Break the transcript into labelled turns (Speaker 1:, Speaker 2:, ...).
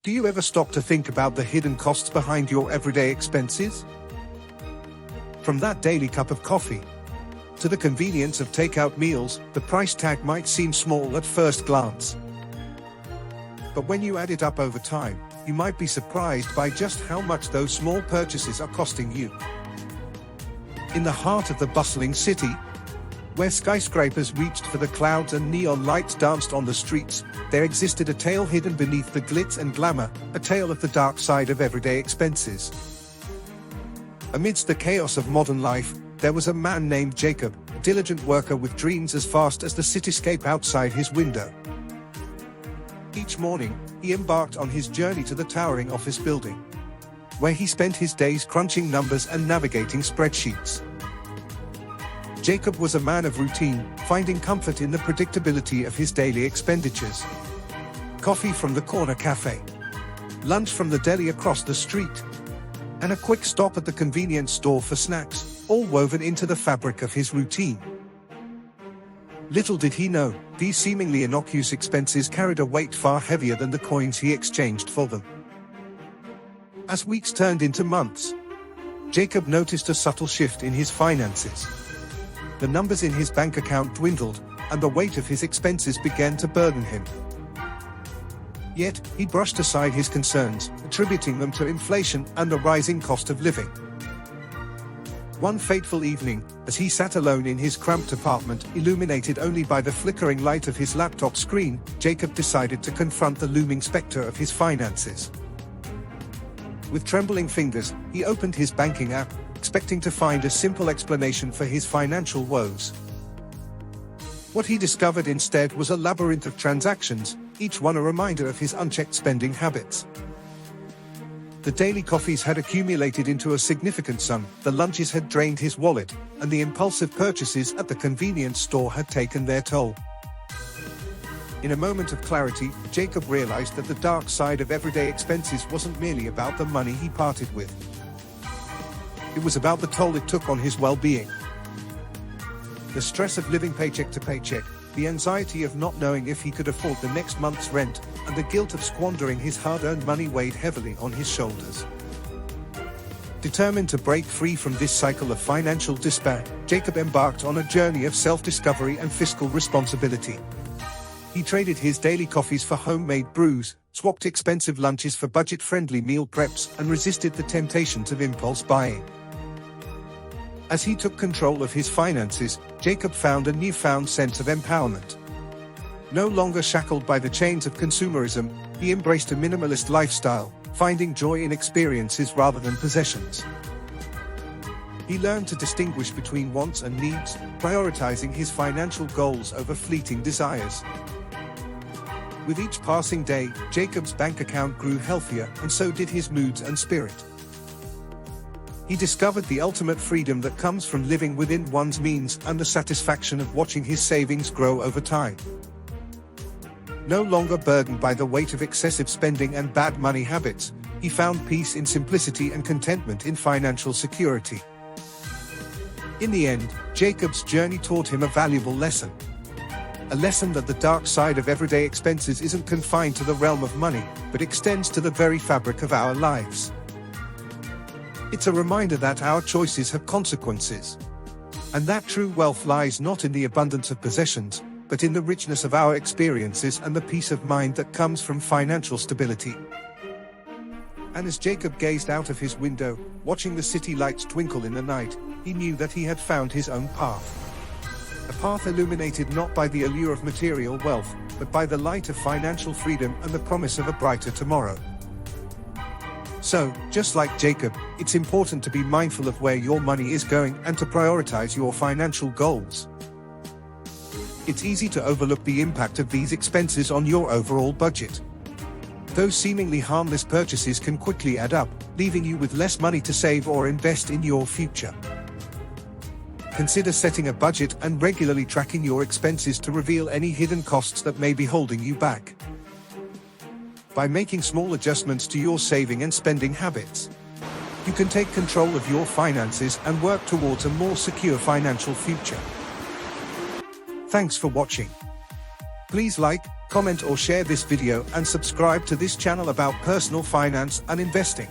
Speaker 1: Do you ever stop to think about the hidden costs behind your everyday expenses? From that daily cup of coffee to the convenience of takeout meals, the price tag might seem small at first glance. But when you add it up over time, you might be surprised by just how much those small purchases are costing you. In the heart of the bustling city, where skyscrapers reached for the clouds and neon lights danced on the streets, there existed a tale hidden beneath the glitz and glamour, a tale of the dark side of everyday expenses. Amidst the chaos of modern life, there was a man named Jacob, a diligent worker with dreams as vast as the cityscape outside his window. Each morning, he embarked on his journey to the towering office building, where he spent his days crunching numbers and navigating spreadsheets. Jacob was a man of routine, finding comfort in the predictability of his daily expenditures. Coffee from the corner cafe, lunch from the deli across the street, and a quick stop at the convenience store for snacks, all woven into the fabric of his routine. Little did he know, these seemingly innocuous expenses carried a weight far heavier than the coins he exchanged for them. As weeks turned into months, Jacob noticed a subtle shift in his finances. The numbers in his bank account dwindled, and the weight of his expenses began to burden him. Yet, he brushed aside his concerns, attributing them to inflation and the rising cost of living. One fateful evening, as he sat alone in his cramped apartment, illuminated only by the flickering light of his laptop screen, Jacob decided to confront the looming specter of his finances. With trembling fingers, he opened his banking app, expecting to find a simple explanation for his financial woes. What he discovered instead was a labyrinth of transactions, each one a reminder of his unchecked spending habits. The daily coffees had accumulated into a significant sum, the lunches had drained his wallet, and the impulsive purchases at the convenience store had taken their toll. In a moment of clarity, Jacob realized that the dark side of everyday expenses wasn't merely about the money he parted with. It was about the toll it took on his well-being. The stress of living paycheck to paycheck, the anxiety of not knowing if he could afford the next month's rent, and the guilt of squandering his hard-earned money weighed heavily on his shoulders. Determined to break free from this cycle of financial despair, Jacob embarked on a journey of self-discovery and fiscal responsibility. He traded his daily coffees for homemade brews, swapped expensive lunches for budget-friendly meal preps, and resisted the temptations of impulse buying. As he took control of his finances, Jacob found a newfound sense of empowerment. No longer shackled by the chains of consumerism, he embraced a minimalist lifestyle, finding joy in experiences rather than possessions. He learned to distinguish between wants and needs, prioritizing his financial goals over fleeting desires. With each passing day, Jacob's bank account grew healthier, and so did his moods and spirit. He discovered the ultimate freedom that comes from living within one's means and the satisfaction of watching his savings grow over time. No longer burdened by the weight of excessive spending and bad money habits, he found peace in simplicity and contentment in financial security. In the end, Jacob's journey taught him a valuable lesson. A lesson that the dark side of everyday expenses isn't confined to the realm of money, but extends to the very fabric of our lives. It's a reminder that our choices have consequences, and that true wealth lies not in the abundance of possessions, but in the richness of our experiences and the peace of mind that comes from financial stability. And as Jacob gazed out of his window, watching the city lights twinkle in the night, he knew that he had found his own path. A path illuminated not by the allure of material wealth, but by the light of financial freedom and the promise of a brighter tomorrow. So, just like Jacob, it's important to be mindful of where your money is going and to prioritize your financial goals. It's easy to overlook the impact of these expenses on your overall budget. Those seemingly harmless purchases can quickly add up, leaving you with less money to save or invest in your future. Consider setting a budget and regularly tracking your expenses to reveal any hidden costs that may be holding you back. By making small adjustments to your saving and spending habits, you can take control of your finances and work towards a more secure financial future. Thanks for watching. Please like, comment or share this video and subscribe to this channel about personal finance and investing.